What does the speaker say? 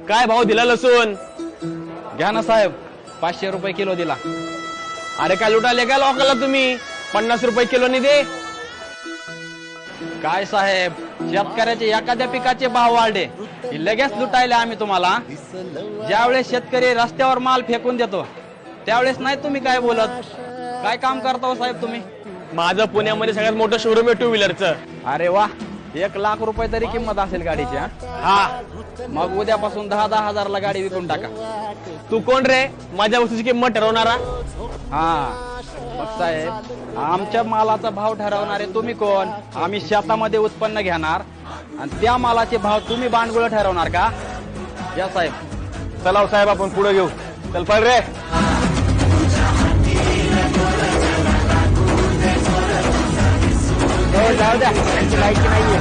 काय भाव दिला लसूण? घ्या ना साहेब, 500 रुपये किलो दिला. अरे काय लुटाले काय लोकांना तुम्ही? 50 रुपये किलोनी दे. काय साहेब, शेतकऱ्याचे एखाद्या पिकाचे भाव वाढले की लगेच लुटायला आम्ही तुम्हाला. ज्यावेळेस शेतकरी रस्त्यावर माल फेकून देतो त्यावेळेस नाही तुम्ही काय बोलत. काय काम करता हो साहेब तुम्ही? माझं पुण्यामध्ये सगळ्यात मोठं शोरूम आहे टू व्हीलरचं. अरे वा, 1,00,000 रुपये तरी किंमत असेल गाडीची. हा, मग उद्यापासून 10-10 हजारला गाडी विकून टाका. तू कोण रे माझ्या वस्तूची किंमत ठरवणारा? हा मग साहेब, आमच्या मालाचा भाव ठरवणारे तुम्ही कोण? आम्ही शेतामध्ये उत्पन्न घेणार आणि त्या मालाचे भाव तुम्ही बांडगुळ ठरवणार का? या साहेब. चला हो साहेब, आपण पुढे घेऊ. चल पळ रे. जाऊ द्या, त्यांची लाईट नाहीये.